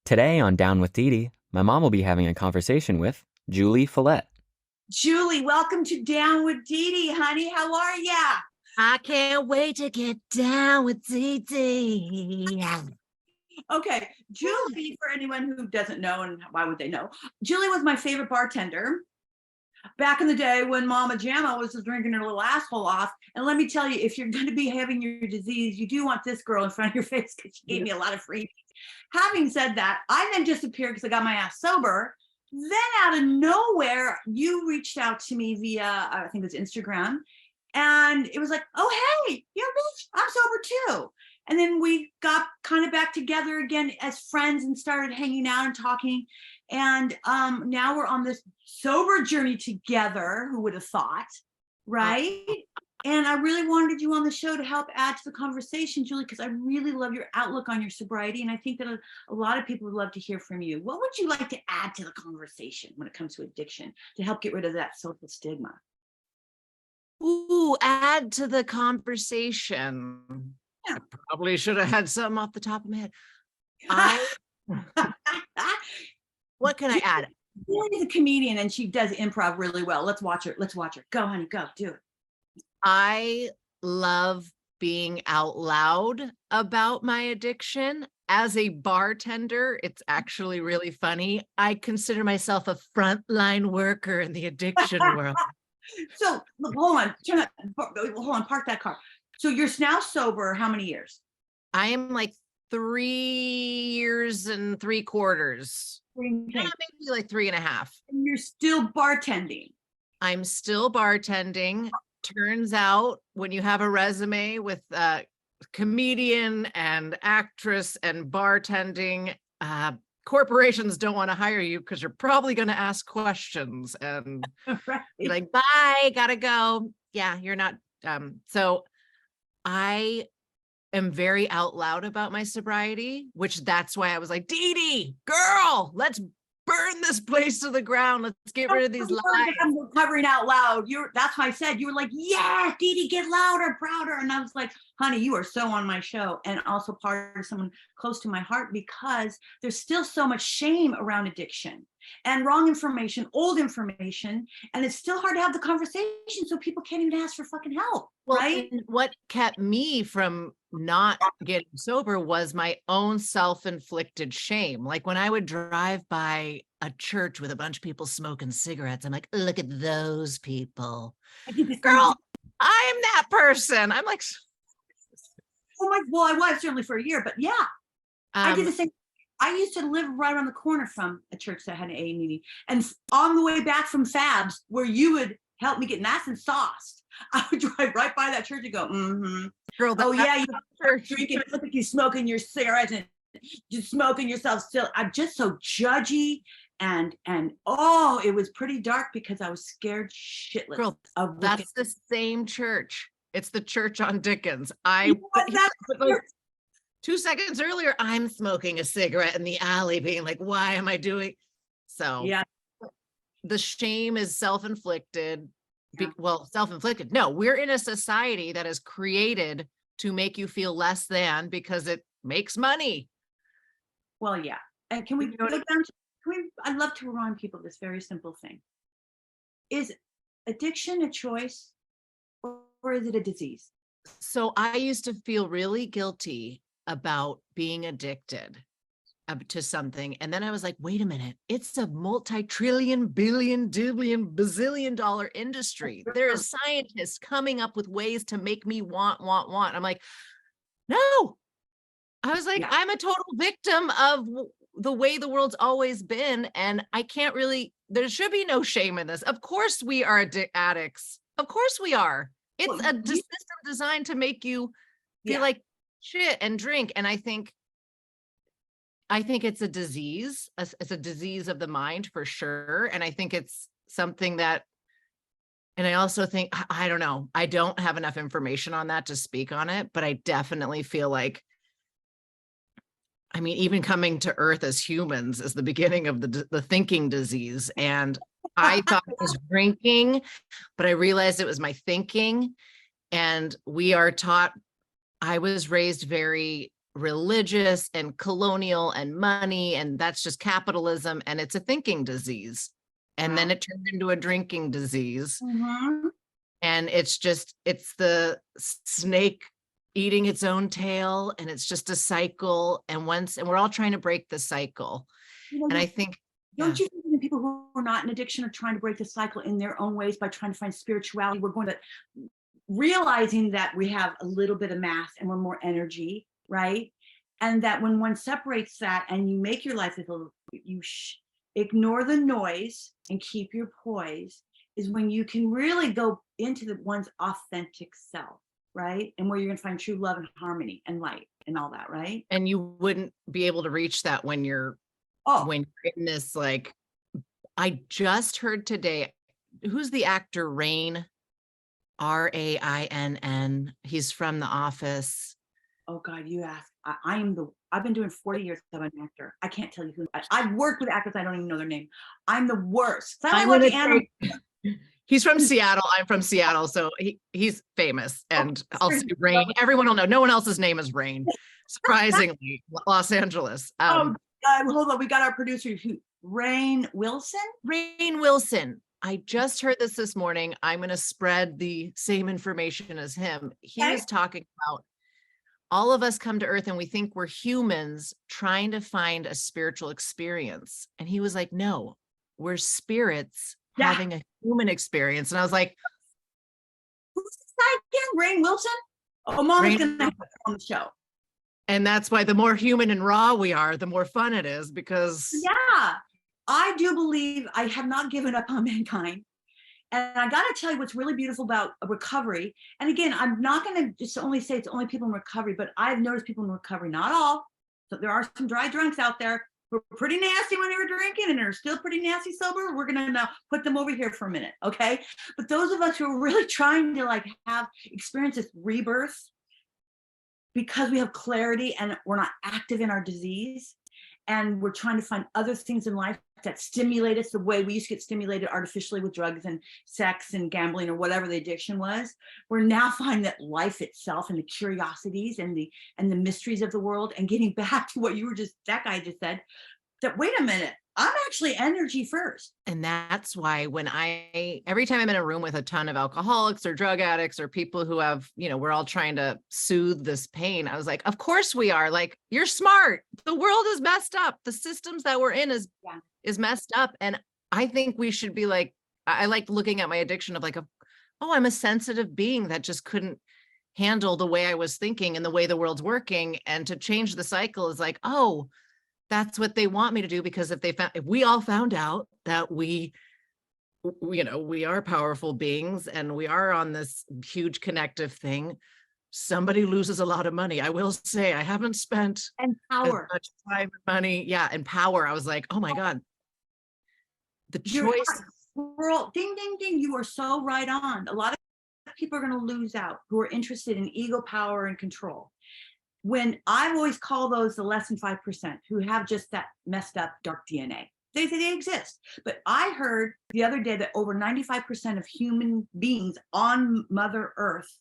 Today on Down with Dedee, my mom will be having a conversation with Julie Folette. Julie, welcome to Down with Dedee, honey. How are ya? I can't wait to get down with Dedee. Okay, Julie, for anyone who doesn't know, and why would they know? Julie was my favorite bartender back in the day when Mama Jamma was just drinking her little asshole off. And let me tell you, if you're going to be having your disease, you do want this girl in front of your face because she gave me a lot of freebies. Having said that, I then disappeared because I got my ass sober. Then out of nowhere, you reached out to me via, I think it was Instagram. And it was like, oh, hey, you're bitch, I'm sober too. And then we got kind of back together again as friends and started hanging out and talking. And now we're on this sober journey together. Who would have thought, right? And I really wanted you on the show to help add to the conversation, Julie, because I really love your outlook on your sobriety. And I think that a lot of people would love to hear from you. What would you like to add to the conversation when it comes to addiction to help get rid of that social stigma? Ooh, add to the conversation. Yeah. I probably should have had something off the top of my head. What can I add? Julie's a comedian and she does improv really well. Let's watch her. Go, honey, go, do it. I love being out loud about my addiction. As a bartender, it's actually really funny. I consider myself a frontline worker in the addiction world. So look, hold on, park that car. So you're now sober how many years? I am like 3 years and 3/4. Yeah, maybe like 3.5. And you're still bartending. I'm still bartending. Turns out when you have a resume with comedian and actress and bartending, corporations don't want to hire you because you're probably going to ask questions and Right. be like, bye, gotta go. Yeah, you're not. So I am very out loud about my sobriety, which that's why I was like, Dedee, girl, let's burn this place to the ground. Let's get rid of these lies. I'm recovering out loud. That's why I said, you were like, yeah, Dedee, get louder, prouder. And I was like, honey, you are so on my show and also part of someone close to my heart because there's still so much shame around addiction and wrong information, old information. And it's still hard to have the conversation. So people can't even ask for fucking help. Well, right? What kept me from not getting sober was my own self-inflicted shame. Like when I would drive by a church with a bunch of people smoking cigarettes, I'm like, look at those people. Girl, I am that person. I'm like, oh my, well, I was certainly for a year, but yeah, I did the same. I used to live right around the corner from a church that had an AA meeting. And on the way back from Fabs, where you would help me get nice and sauced, I would drive right by that church and go, girl, oh yeah, you church drinking, look like you smoking your cigarettes and just smoking yourself still. I'm just so judgy. And oh, it was pretty dark because I was scared shitless. Girl, of that's the same church. It's the church on Dickens. 2 seconds earlier, I'm smoking a cigarette in the alley, being like, why am I doing? So yeah, the shame is self-inflicted. Yeah. Well, self-inflicted. No, we're in a society that is created to make you feel less than because it makes money. Well, yeah. And can we go down to, I'd love to remind people this very simple thing. Is addiction a choice or is it a disease? So I used to feel really guilty about being addicted to something. And then I was like, wait a minute, it's a multi-trillion, billion, dubillion, bazillion dollar industry. There are scientists coming up with ways to make me want. I'm like, no. I was like, yeah. I'm a total victim of the way the world's always been. And I can't really, there should be no shame in this. Of course we are addicts. Of course we are. It's a system designed to make you feel like shit and drink. And I think it's a disease. It's a disease of the mind for sure. And I think it's something that, and I also think, I don't know, I don't have enough information on that to speak on it, but I definitely feel like, I mean, even coming to Earth as humans is the beginning of the thinking disease. And I thought it was drinking, but I realized it was my thinking. And we are taught, I was raised very religious and colonial and money, and that's just capitalism, and it's a thinking disease. And then it turned into a drinking disease. Mhm. And it's the snake eating its own tail, and it's just a cycle. And we're all trying to break the cycle. You know, And I think, don't you think the people who are not in addiction are trying to break the cycle in their own ways by trying to find spirituality? We're going to realizing that we have a little bit of mass and we're more energy, right? And that when one separates that and you make your life, ignore the noise and keep your poise, is when you can really go into one's authentic self, right? And where you're going to find true love and harmony and light and all that, right? and you wouldn't be able to reach that when you're in this, like, I just heard today, who's the actor Rain? Rainn. He's from The Office. Oh God, you asked. I've been doing 40 years of an actor. I can't tell you who. I've worked with actors, I don't even know their name. I'm the worst. He's from Seattle. I'm from Seattle, so he's famous. And I'll say Rain. Everyone will know. No one else's name is Rain. Surprisingly, Los Angeles. Hold on. We got our producer, Rainn Wilson. Rainn Wilson. I just heard this morning. I'm going to spread the same information as him. He was talking about all of us come to Earth and we think we're humans trying to find a spiritual experience. And he was like, no, we're spirits having a human experience. And I was like, who's this guy again? Rainn Wilson? Oh, Mama's going to have him on the show. And that's why the more human and raw we are, the more fun it is, because I do believe I have not given up on mankind. And I got to tell you what's really beautiful about recovery. And again, I'm not going to just only say it's only people in recovery, but I've noticed people in recovery, not all. So there are some dry drunks out there who were pretty nasty when they were drinking and are still pretty nasty sober. We're going to now put them over here for a minute. Okay. But those of us who are really trying to have experience this rebirth, because we have clarity and we're not active in our disease, and we're trying to find other things in life that stimulate us the way we used to get stimulated artificially with drugs and sex and gambling or whatever the addiction was. We're now finding that life itself and the curiosities and the mysteries of the world, and getting back to what that guy just said, that wait a minute, I'm actually energy first. And that's why every time I'm in a room with a ton of alcoholics or drug addicts or people who have, we're all trying to soothe this pain, I was like, of course we are. Like, you're smart. The world is messed up. The systems that we're in is messed up. And I think we should be like, I like looking at my addiction of like, I'm a sensitive being that just couldn't handle the way I was thinking and the way the world's working. And to change the cycle is like, that's what they want me to do, because if we all found out that we are powerful beings and we are on this huge connective thing, somebody loses a lot of money. I will say I haven't spent as much time and money. Yeah. And power. I was like, oh my God, the choice. World, ding, ding, ding. You are so right on. A lot of people are going to lose out who are interested in ego, power, and control. When I always call those the less than 5% who have just that messed up dark DNA. They exist. But I heard the other day that over 95% of human beings on Mother Earth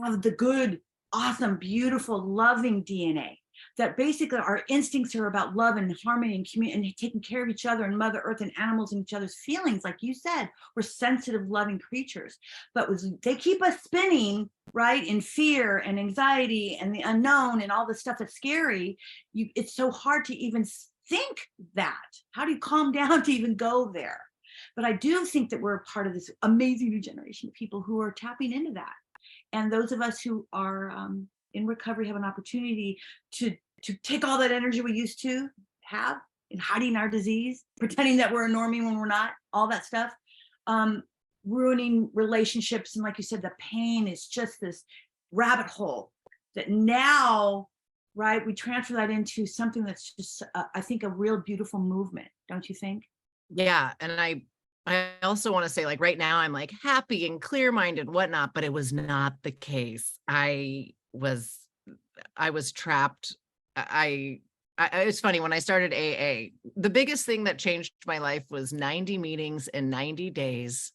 have the good, awesome, beautiful, loving DNA. That basically our instincts are about love and harmony and community and taking care of each other and Mother Earth and animals and each other's feelings. Like you said, we're sensitive, loving creatures. But they keep us spinning, right, in fear and anxiety and the unknown and all the stuff that's scary. It's so hard to even think that. How do you calm down to even go there? But I do think that we're a part of this amazing new generation of people who are tapping into that. And those of us who are in recovery have an opportunity to take all that energy we used to have in hiding our disease, pretending that we're a normie when we're not, all that stuff, ruining relationships. And like you said, the pain is just this rabbit hole that now, right, we transfer that into something that's just, I think, a real beautiful movement. Don't you think? Yeah. And I also want to say, like, right now I'm like happy and clear-minded, whatnot, but it was not the case. I was trapped. It's funny, when I started AA, the biggest thing that changed my life was 90 meetings in 90 days.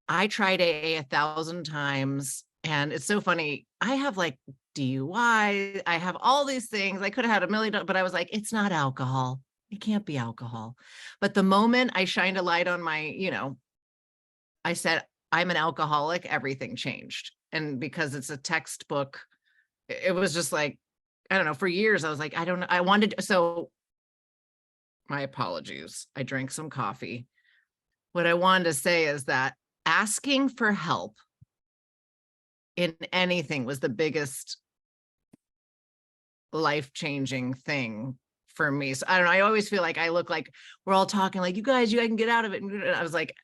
I tried AA 1,000 times And it's so funny. I have like DUI. I have all these things. I could have had a million, but I was like, it's not alcohol. It can't be alcohol. But the moment I shined a light on my, I said, I'm an alcoholic, everything changed. And because it's a textbook, it was just like, I don't know, for years, I was like, I don't know. I wanted, so my apologies. I drank some coffee. What I wanted to say is that asking for help in anything was the biggest life-changing thing for me. So I don't know. I always feel like I look like we're all talking like, you guys, you guys can get out of it. And I was like,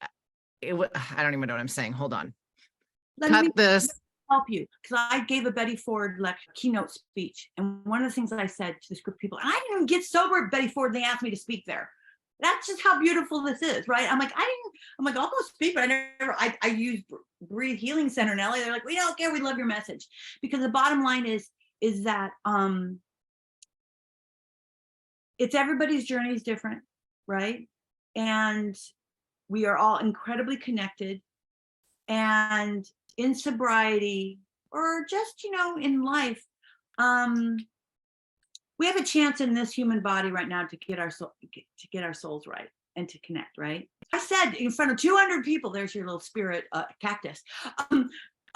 I don't even know what I'm saying. Hold on. Cut this. Help you, because I gave a Betty Ford keynote speech, and one of the things that I said to this group of people, and I didn't even get sober at Betty Ford, they asked me to speak there. That's just how beautiful this is, right? I'm like, I'll go speak, but I use Breathe Healing Center in LA. They're like, we don't care, we love your message. Because the bottom line is that it's everybody's journey is different, right? And we are all incredibly connected. And in sobriety, or just, in life, we have a chance in this human body right now to get our souls right and to connect, right? I said in front of 200 people, there's your little spirit cactus.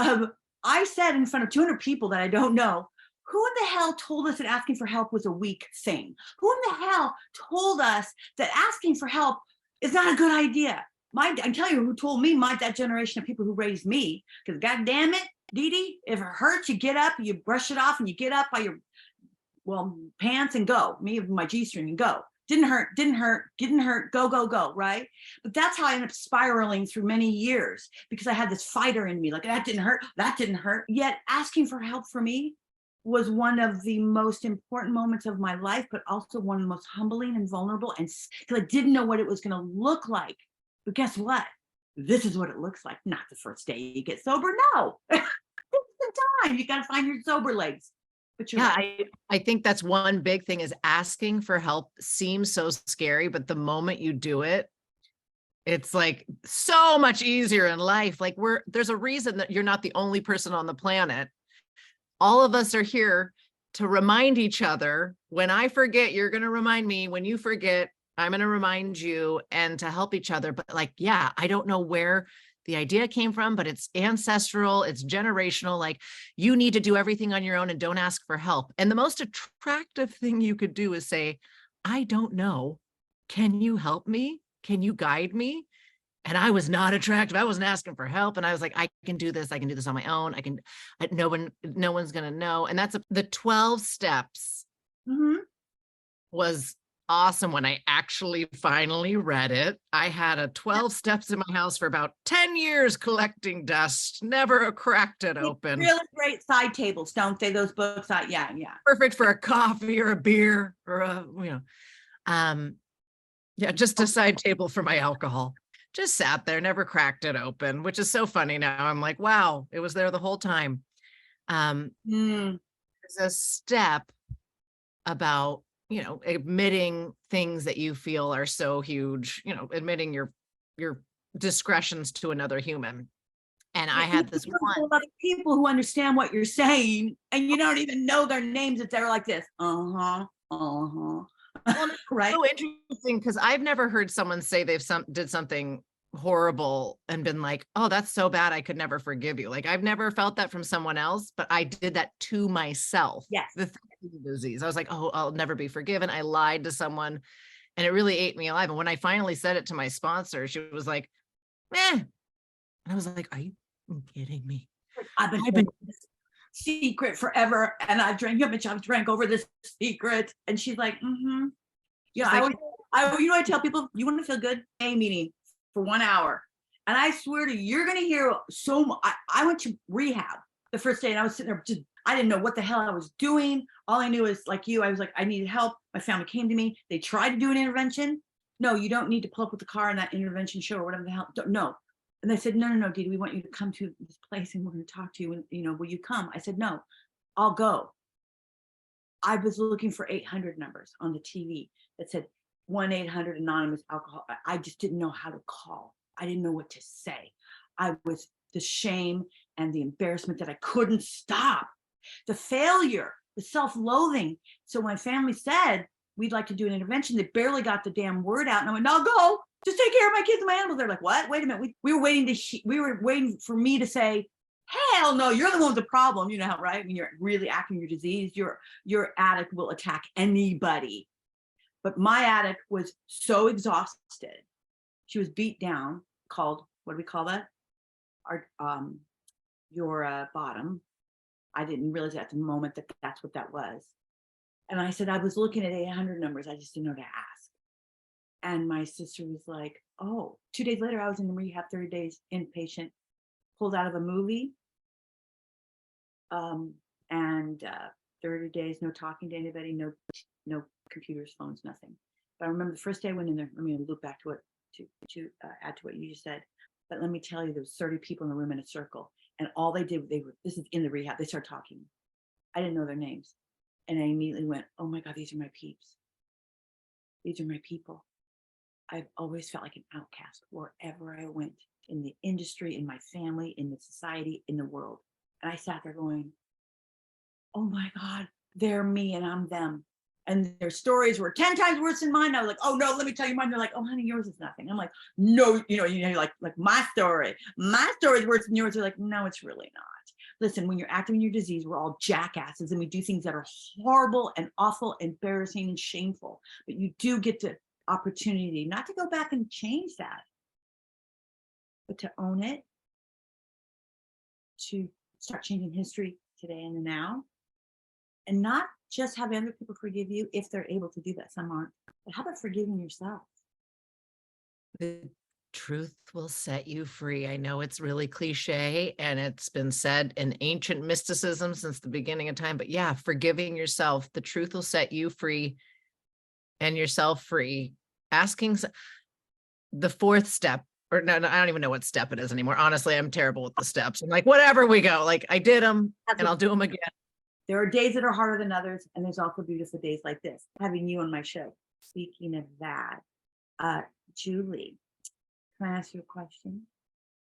I said in front of 200 people that I don't know, who in the hell told us that asking for help was a weak thing? Who in the hell told us that asking for help is not a good idea? I can tell you who told me, that generation of people who raised me, because God damn it, Dedee, if it hurts, you get up, you brush it off, and you get up by your, pants and go. Me with my G-string and go. Didn't hurt, go, right? But that's how I ended up spiraling through many years, because I had this fighter in me, like that didn't hurt. Yet asking for help for me was one of the most important moments of my life, but also one of the most humbling and vulnerable, and because I didn't know what it was going to look like. But guess what? This is what it looks like. Not the first day you get sober. No, it's the time. You got to find your sober legs. But you're right. I think that's one big thing, is asking for help seems so scary, but the moment you do it, it's like so much easier in life. Like there's a reason that you're not the only person on the planet. All of us are here to remind each other. When I forget, you're going to remind me. When you forget, I'm going to remind you, and to help each other. But I don't know where the idea came from, but it's ancestral, it's generational. Like, you need to do everything on your own and don't ask for help. And the most attractive thing you could do is say, I don't know. Can you help me? Can you guide me? And I was not attractive. I wasn't asking for help. And I was like, I can do this. I can do this on my own. No one's going to know. And that's the 12 steps was awesome. When I actually finally read it, I had a 12 steps in my house for about 10 years collecting dust, never cracked it open. Really great side tables, don't they? Those books, yeah. Perfect for a coffee or a beer or just a side table for my alcohol. Just sat there, never cracked it open, which is so funny now. I'm like, wow, it was there the whole time. There's a step about, admitting things that you feel are so huge, admitting your discretions to another human. And I had this one. Other people who understand what you're saying, and you don't even know their names, if they're like this. Well, right. So interesting, because I've never heard someone say did something horrible and been like, oh, that's so bad, I could never forgive you. Like, I've never felt that from someone else, but I did that to myself. Yes. The disease. I was like, oh, I'll never be forgiven. I lied to someone, and it really ate me alive. And when I finally said it to my sponsor, she was like, and I was like, are you kidding me? I've been secret forever, and I've drank over this secret. And she's like, yeah. I tell people, you want to feel good? A meeting for 1 hour, and I swear to you, you're going to hear so much. I went to rehab the first day, and I was sitting there, I didn't know what the hell I was doing. All I knew is, like you, I was like, I needed help. My family came to me. They tried to do an intervention. No, you don't need to pull up with the car in that intervention show or whatever the hell. No. And they said, no, Dedee, we want you to come to this place and we're going to talk to you. And, will you come? I said, no, I'll go. I was looking for 800 numbers on the TV that said 1-800 anonymous alcohol. I just didn't know how to call. I didn't know what to say. I was the shame and the embarrassment that I couldn't stop, the failure, the self-loathing. So when family said, we'd like to do an intervention, they barely got the damn word out. And I went, no, go, just take care of my kids and my animals. They're like, what? Wait a minute. We were waiting for me to say, hell no, you're the one with the problem. You know how, right? When you're really acting your disease, your addict will attack anybody. But my addict was so exhausted. She was beat down, called, what do we call that? Your bottom. I didn't realize at the moment that that's what that was. And I said, I was looking at 800 numbers. I just didn't know to ask. And my sister was like, oh, 2 days later, I was in rehab, 30 days inpatient, pulled out of a movie. And 30 days, no talking to anybody, no computers, phones, nothing. But I remember the first day I went in there, let me loop back to it, to add to what you just said. But let me tell you, there was 30 people in the room in a circle. And all they did, this is in the rehab, they started talking. I didn't know their names. And I immediately went, oh my God, these are my peeps. These are my people. I've always felt like an outcast wherever I went, in the industry, in my family, in the society, in the world. And I sat there going, oh my God, they're me and I'm them. And their stories were 10 times worse than mine. I was like, oh no, let me tell you mine. They're like, oh honey, yours is nothing. I'm like, no, like my story is worse than yours. They're like, no, it's really not. Listen, when you're active in your disease, we're all jackasses and we do things that are horrible and awful, embarrassing and shameful. But you do get the opportunity not to go back and change that, but to own it, to start changing history today and the now, and not just have other people forgive you if they're able to do that. Some aren't, but how about forgiving yourself? The truth will set you free. I know it's really cliche and it's been said in ancient mysticism since the beginning of time, but yeah, forgiving yourself, the truth will set you free and yourself free. Asking the fourth step, or no, I don't even know what step it is anymore. Honestly, I'm terrible with the steps. I'm like, whatever we go, like I did them and I'll do them again. There are days that are harder than others, and there's also beautiful days like this, having you on my show. Speaking of that, Julie, can I ask you a question?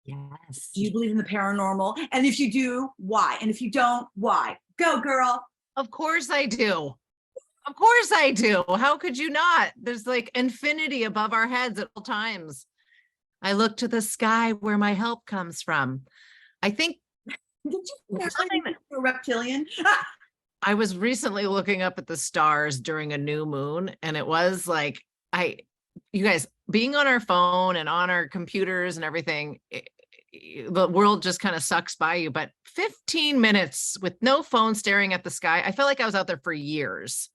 Yes. Do you believe in the paranormal? And if you do, why? And if you don't, why? Go, girl. Of course I do. Of course I do. How could you not? There's like infinity above our heads at all times. I look to the sky where my help comes from. I think Did you a reptilian? I was recently looking up at the stars during a new moon, and it was like, you guys, being on our phone and on our computers and everything, the world just kind of sucks by you. But 15 minutes with no phone, staring at the sky, I felt like I was out there for years.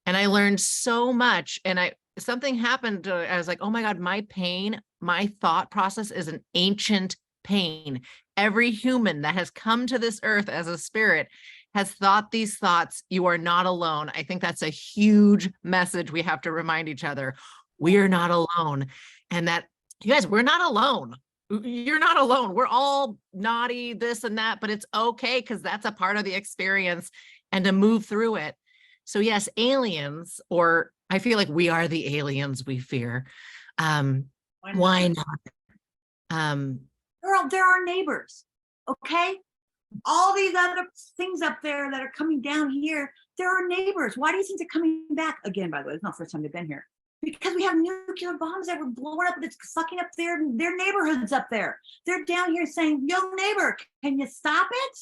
And I learned so much. And something happened. I was like, oh my God, my pain, my thought process is an ancient pain. Every human that has come to this earth as a spirit has thought these thoughts. You are not alone. I think that's a huge message we have to remind each other. We are not alone. And that, you guys, we're not alone. You're not alone. We're all naughty, this and that, but it's okay because that's a part of the experience and to move through it. So yes, aliens, or I feel like we are the aliens we fear. Why not? Girl, they're our neighbors, okay? All these other things up there that are coming down here, they're our neighbors. Why do you think they're coming back? Again, by the way, it's not the first time they've been here. Because we have nuclear bombs that were blowing up, that's sucking up their neighborhoods up there. They're down here saying, yo, neighbor, can you stop it?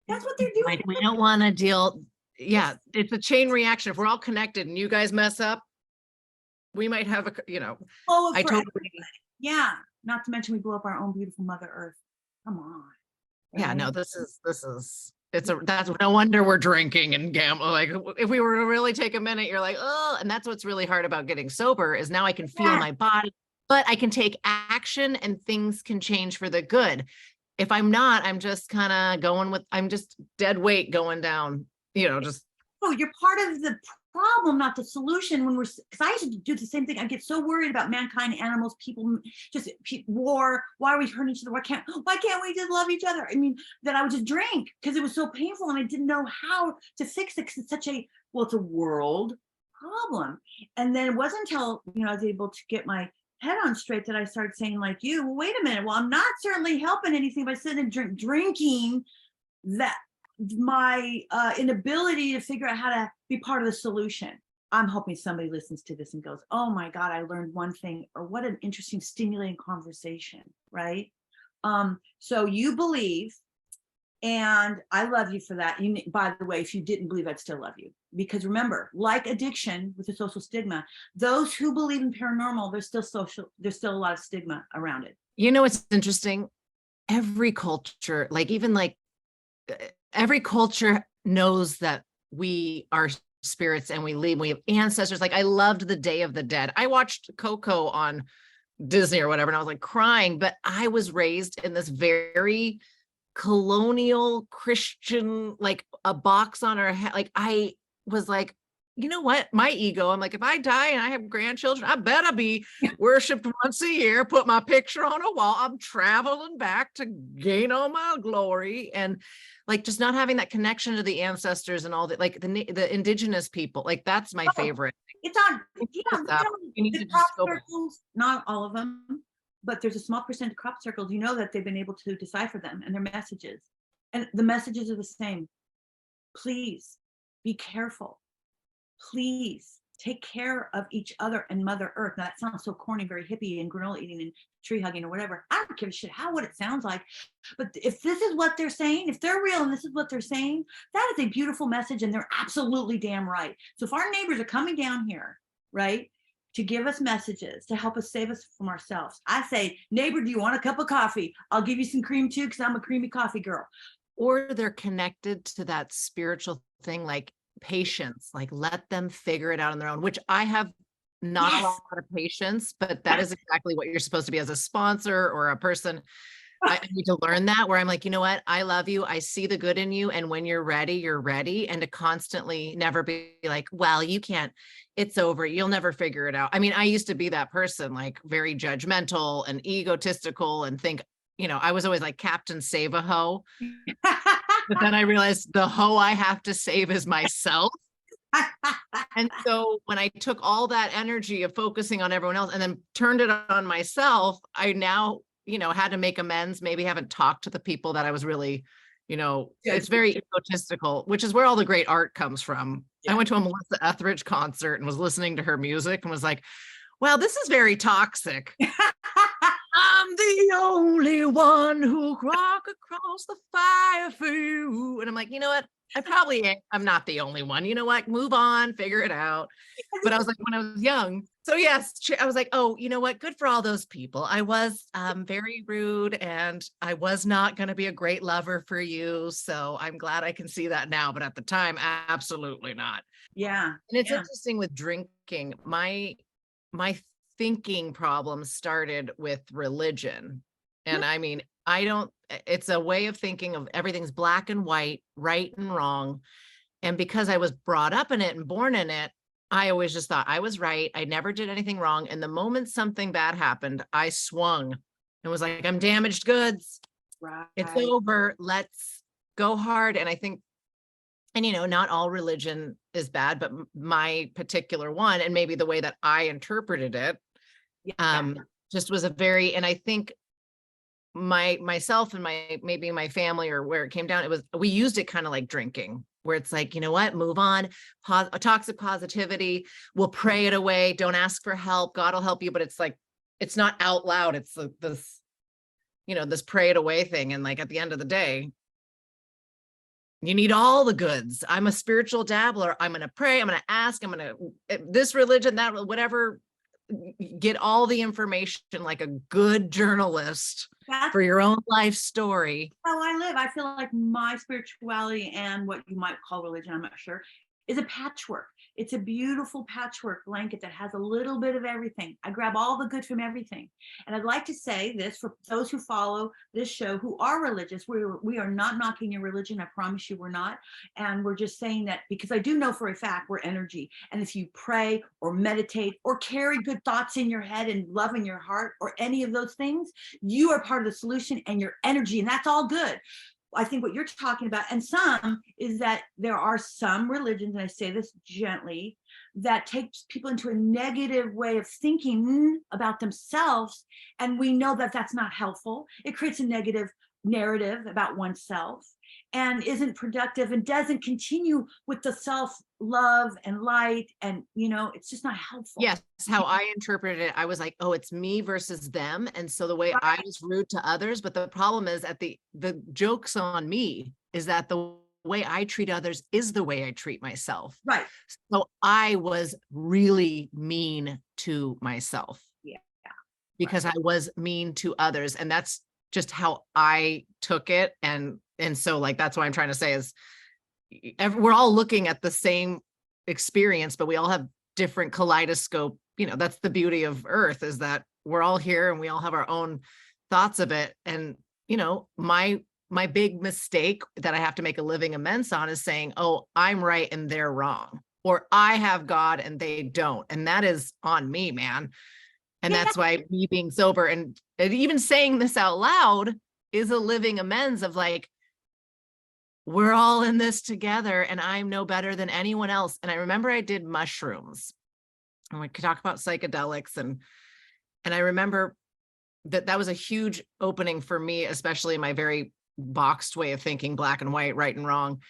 That's what they're doing. We don't want to deal. Yeah, it's a chain reaction. If we're all connected and you guys mess up, we might have I totally. Yeah, not to mention we blew up our own beautiful Mother Earth. Come on. Right? Yeah, no, that's no wonder we're drinking and gambling. Like if we were to really take a minute, you're like, oh, and that's what's really hard about getting sober is now I can feel my body, but I can take action and things can change for the good. If I'm not, I'm just kind of I'm just dead weight going down, just. Oh, you're part of the problem, not the solution. Because I used to do the same thing. I get so worried about mankind, animals, people, just war. Why are we hurting each other? Why can't we just love each other? I mean, that I would just drink because it was so painful and I didn't know how to fix it because it's it's a world problem. And then it wasn't until, I was able to get my head on straight that I started saying, like you, well, wait a minute. Well, I'm not certainly helping anything by sitting and drinking that my inability to figure out how to be part of the solution. I'm hoping somebody listens to this and goes, oh my God, I learned one thing, or what an interesting, stimulating conversation, right? So you believe, and I love you for that. You, by the way, if you didn't believe, I'd still love you. Because remember, like addiction with the social stigma, those who believe in paranormal, there's still a lot of stigma around it. You know, it's interesting. Every culture, like even like every culture knows that we are spirits and we have ancestors. Like I loved the Day of the Dead. I watched Coco on Disney or whatever, and I was like crying, but I was raised in this very colonial Christian, like a box on our head. Like I was like, you know what? My ego, I'm like, if I die and I have grandchildren, I better be worshiped once a year, put my picture on a wall. I'm traveling back to gain all my glory. And like just not having that connection to the ancestors and all that, like the indigenous people, like that's my favorite. It's on, the crop circles, not all of them, but there's a small percent of crop circles, you know, that they've been able to decipher them and their messages. And the messages are the same. Please be careful. Please take care of each other and Mother Earth. Now that sounds so corny, very hippie and granola eating and tree hugging or whatever. I don't give a shit what it sounds like. But if this is what they're saying, if they're real and this is what they're saying, that is a beautiful message, and they're absolutely damn right. So if our neighbors are coming down here, right, to give us messages, to help us save us from ourselves, I say, neighbor, do you want a cup of coffee? I'll give you some cream too, because I'm a creamy coffee girl. Or they're connected to that spiritual thing, like patience, like let them figure it out on their own, which I have not a lot of patience, but that is exactly what you're supposed to be as a sponsor or a person. I need to learn that, where I'm like, you know what? I love you. I see the good in you. And when you're ready, you're ready. And to constantly never be like, well, you can't, it's over. You'll never figure it out. I mean, I used to be that person, like very judgmental and egotistical and think, you know, I was always like Captain Save a Hoe. But then I realized the hoe I have to save is myself. And so when I took all that energy of focusing on everyone else and then turned it on myself, I now, you know, had to make amends, maybe haven't talked to the people that I was really, you know, it's very egotistical, which is where all the great art comes from. Yeah. I went to a Melissa Etheridge concert and was listening to her music and was like, wow, this is very toxic. I'm the only one who walk across the fire for you. And I'm like, you know what? I'm not the only one. You know what? Move on, figure it out. But I was like, when I was young. So yes, I was like, oh, you know what? Good for all those people. I was very rude and I was not going to be a great lover for you. So I'm glad I can see that now. But at the time, absolutely not. Yeah. And it's interesting with drinking. My thinking problems started with religion. And I mean, it's a way of thinking of everything's black and white, right and wrong. And because I was brought up in it and born in it, I always just thought I was right. I never did anything wrong. And the moment something bad happened, I swung and was like, I'm damaged goods. Right. It's over. Let's go hard. And I think, and you know, not all religion is bad, but my particular one, and maybe the way that I interpreted it, just was and I think myself and maybe my family, or where it came down, we used it kind of like drinking, where it's like, you know what, move on, toxic positivity, we'll pray it away, don't ask for help, God will help you. But it's like, it's not out loud, it's this, you know, this pray it away thing. And like at the end of the day, you need all the goods. I'm a spiritual dabbler. I'm going to pray. I'm going to ask. I'm going to this religion, that, whatever. Get all the information like a good journalist for your own life story. How I live. I feel like my spirituality and what you might call religion, I'm not sure, is a patchwork. It's a beautiful patchwork blanket that has a little bit of everything. I grab all the good from everything. And I'd like to say this for those who follow this show who are religious. We are not knocking your religion. I promise you we're not. And we're just saying that because I do know for a fact we're energy. And if you pray or meditate or carry good thoughts in your head and love in your heart or any of those things, you are part of the solution and your energy. And that's all good. I think what you're talking about, and some, is that there are some religions, and I say this gently, that takes people into a negative way of thinking about themselves. And we know that that's not helpful. It creates a negative narrative about oneself and isn't productive and doesn't continue with the self-love and light. And, it's just not helpful. Yes, how I interpreted it, I was like, oh, it's me versus them. And so the way I was rude to others, but the problem is the joke's on me is that the way I treat others is the way I treat myself. Right. So I was really mean to myself. Yeah. Because I was mean to others. And that's just how I took it. And so like, that's what I'm trying to say is we're all looking at the same experience, but we all have different kaleidoscope. That's the beauty of Earth, is that we're all here and we all have our own thoughts of it. And, my big mistake that I have to make a living amends on is saying, oh, I'm right and they're wrong, or I have God and they don't. And that is on me, man. And that's why me being sober and even saying this out loud is a living amends of like, we're all in this together and I'm no better than anyone else. And I remember I did mushrooms and we could talk about psychedelics. And I remember that was a huge opening for me, especially in my very boxed way of thinking, black and white, right and wrong.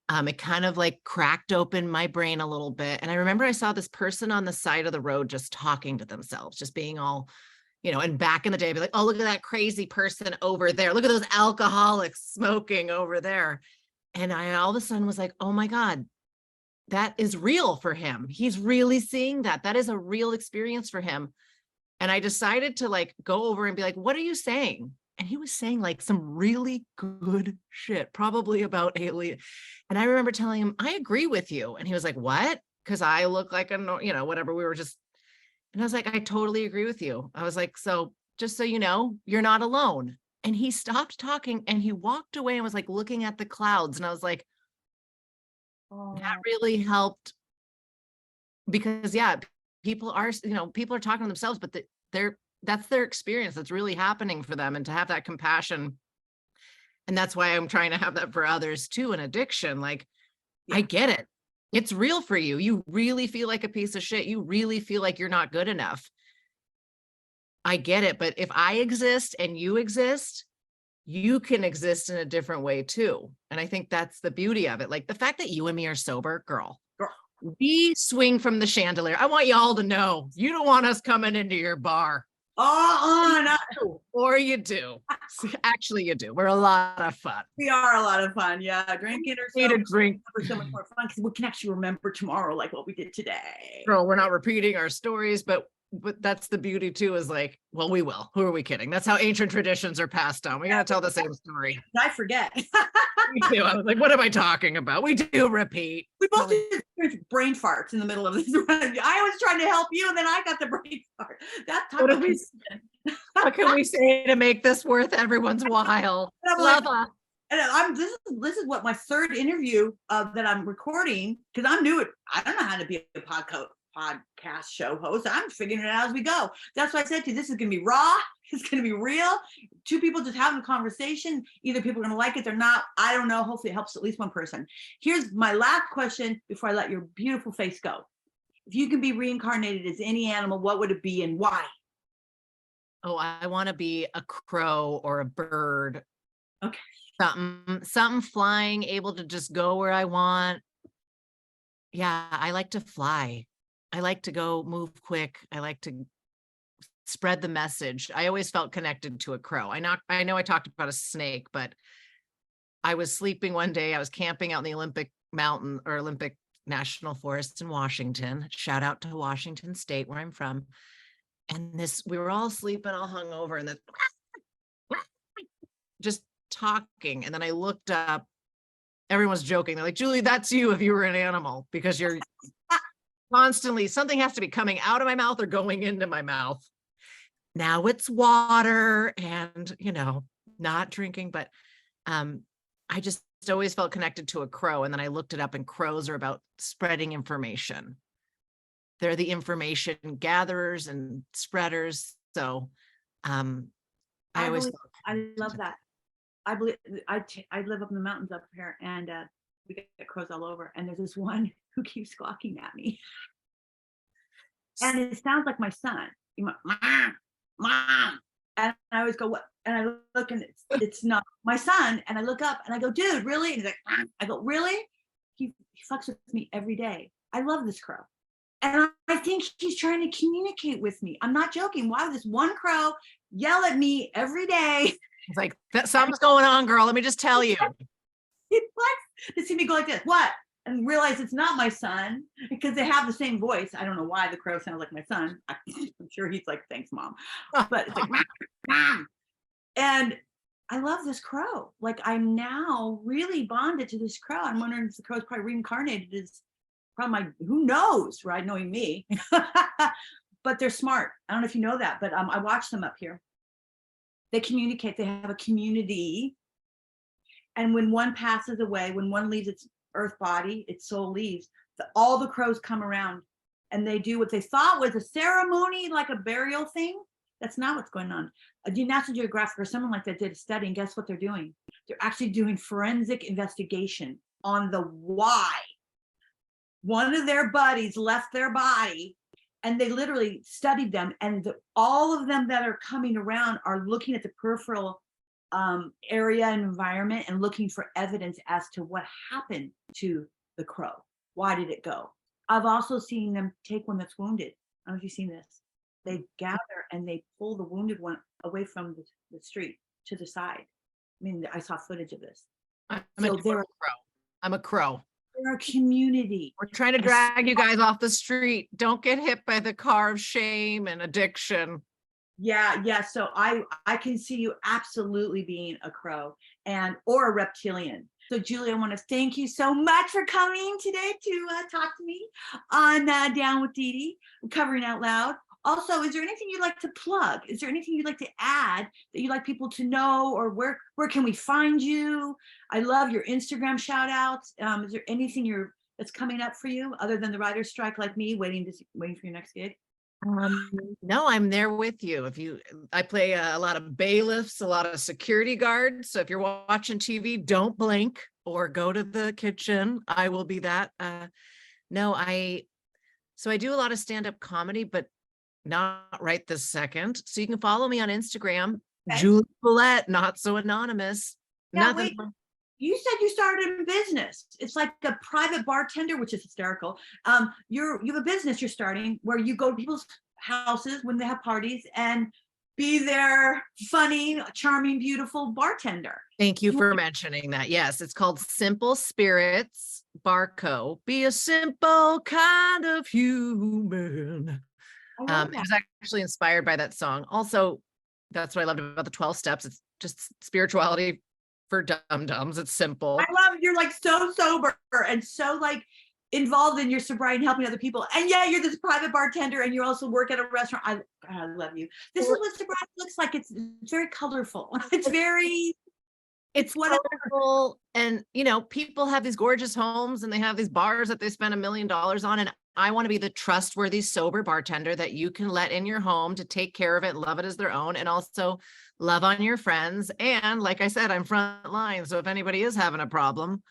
It kind of like cracked open my brain a little bit. And I remember I saw this person on the side of the road just talking to themselves, just being all, and back in the day, I'd be like, oh, look at that crazy person over there. Look at those alcoholics smoking over there. And I all of a sudden was like, oh my God, that is real for him. He's really seeing that. That is a real experience for him. And I decided to like go over and be like, what are you saying? And he was saying like some really good shit, probably about alien. And I remember telling him, I agree with you. And he was like, what? Because I look like whatever. We were just, and I was like, I totally agree with you. I was like, so just so you know, you're not alone. And he stopped talking and he walked away and was like looking at the clouds. And I was like, that really helped, because people are talking to themselves, but that's their experience. That's really happening for them. And to have that compassion. And that's why I'm trying to have that for others too. In addiction, like, I get it. It's real for you. You really feel like a piece of shit. You really feel like you're not good enough. I get it. But if I exist and you exist, you can exist in a different way too. And I think that's the beauty of it. Like the fact that you and me are sober, girl, we swing from the chandelier. I want y'all to know you don't want us coming into your bar. Or you do. Actually, you do. We're a lot of fun. We are a lot of fun. Yeah. Drinking or Need a drink. So much more fun because we can actually remember tomorrow, like what we did today. Girl, we're not repeating our stories, but that's the beauty too, is like, well, we will. Who are we kidding? That's how ancient traditions are passed down. We got to tell the same story. I forget. Me too. I was like, what am I talking about? We do repeat. We both did brain farts in the middle of this. I was trying to help you, and then I got the brain fart. What can we say to make this worth everyone's while? Love and this is what my third interview that I'm recording, because I'm new. I don't know how to be a podcast show host. I'm figuring it out as we go. That's why I said to you, this is going to be raw. It's going to be real. Two people just having a conversation. Either people are going to like it, they're not. I don't know. Hopefully it helps at least one person. Here's my last question before I let your beautiful face go. If you can be reincarnated as any animal, what would it be and why? Oh, I want to be a crow or a bird. Okay. Something flying, able to just go where I want. Yeah, I like to fly. I like to go move quick. I like to spread the message. I always felt connected to a crow. I know I talked about a snake, but I was sleeping one day. I was camping out in the Olympic Mountain or Olympic National Forest in Washington. Shout out to Washington State, where I'm from. And we were all sleeping, all hungover, and then just talking. And then I looked up. Everyone's joking. They're like, Julie, that's you if you were an animal, because you're constantly, something has to be coming out of my mouth or going into my mouth. Now it's water and, not drinking, but I just always felt connected to a crow. And then I looked it up, and crows are about spreading information. They're the information gatherers and spreaders. So I love that. I believe I live up in the mountains up here, and we get crows all over. And there's this one who keeps squawking at me. And it sounds like my son. Mom, mom. And I always go, what? And I look and it's not my son. And I look up and I go, dude, really? And he's like, mom. I go, really? He fucks with me every day. I love this crow. And I think he's trying to communicate with me. I'm not joking. Why would this one crow yell at me every day? It's like, something's going on, girl. Let me just tell you. He likes to see me go like this. What? And realize it's not my son because they have the same voice. I don't know why the crow sounds like my son. I'm sure he's like, thanks, mom. But it's like, mom. And I love this crow. Like, I'm now really bonded to this crow. I'm wondering if the crow is probably reincarnated as probably who knows, right? Knowing me. But they're smart. I don't know if you know that, but I watch them up here. They communicate. They have a community. And when one passes away, when one leaves its earth body, its soul leaves, all the crows come around and they do what they thought was a ceremony, like a burial thing. That's not what's going on. A National Geographic or someone like that did a study, and guess what they're doing? They're actually doing forensic investigation on the why. One of their buddies left their body, and they literally studied them, and all of them that are coming around are looking at the peripheral area and environment and looking for evidence as to what happened to the crow. Why did it go? I've also seen them take one that's wounded. I don't know if you've seen this. They gather and they pull the wounded one away from the street to the side. I mean, I saw footage of this. I'm a crow. I'm a crow. They're a community. We're trying to drag you guys off the street. Don't get hit by the car of shame and addiction. Yeah. So I can see you absolutely being a crow or a reptilian. So Julie, I want to thank you so much for coming today to talk to me on Down with Dedee, Covering Out Loud. Also, is there anything you'd like to plug? Is there anything you'd like to add that you'd like people to know, or where can we find you? I love your Instagram shout outs. Is there anything that's coming up for you other than the writer's strike, like me, waiting for your next gig? No, I'm there with you. I play a lot of bailiffs, a lot of security guards. So if you're watching TV, don't blink or go to the kitchen. I will be that. So I do a lot of stand-up comedy, but not right this second. So you can follow me on Instagram, okay. Julie Folette, not so anonymous. Now, wait, you said you started a business. It's like a private bartender, which is hysterical. You have a business you're starting where you go to people's houses when they have parties and be their funny, charming, beautiful bartender. Thank you for mentioning that. Yes, it's called Simple Spirits Barco. Be a simple kind of human. It was actually inspired by that song. Also, that's what I loved about the 12 steps. It's just spirituality for dum-dums. It's simple. I love you're like so sober and so like involved in your sobriety and helping other people. And yeah, you're this private bartender and you also work at a restaurant. I love you. This is what sobriety looks like. It's very colorful. It's wonderful. And people have these gorgeous homes and they have these bars that they spend $1 million on. And I want to be the trustworthy, sober bartender that you can let in your home to take care of it, love it as their own, and also love on your friends. And like I said, I'm front line. So if anybody is having a problem,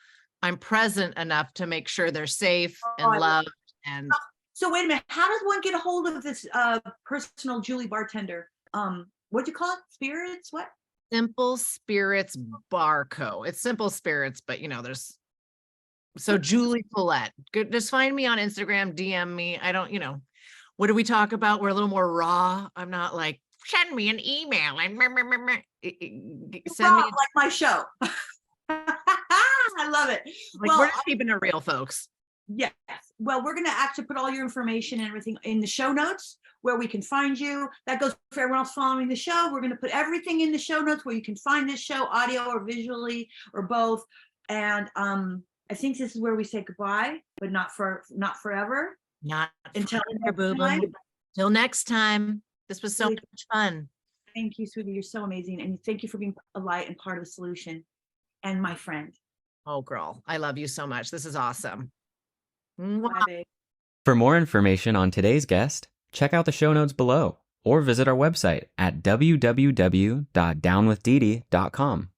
I'm present enough to make sure they're safe and loved. And so wait a minute, how does one get a hold of this personal Julie bartender? What'd you call it? Spirits? What? Simple Spirits Barco. It's Simple Spirits, but there's so Julie Folette. Good. Just find me on Instagram, DM me. I don't, what do we talk about? We're a little more raw. I'm not like, send me an email and send me like my show. I love it. Like, we're just keeping it real, folks. Yes. Well, we're going to actually put all your information and everything in the show notes where we can find you. That goes for everyone else following the show. We're going to put everything in the show notes where you can find this show, audio or visually or both. And I think this is where we say goodbye, but not forever. Not until next time. This was so much fun. Thank you, sweetie. You're so amazing. And thank you for being a light and part of the solution and my friend. Oh, girl. I love you so much. This is awesome. Bye, babe. For more information on today's guest, check out the show notes below or visit our website at www.downwithdedee.com.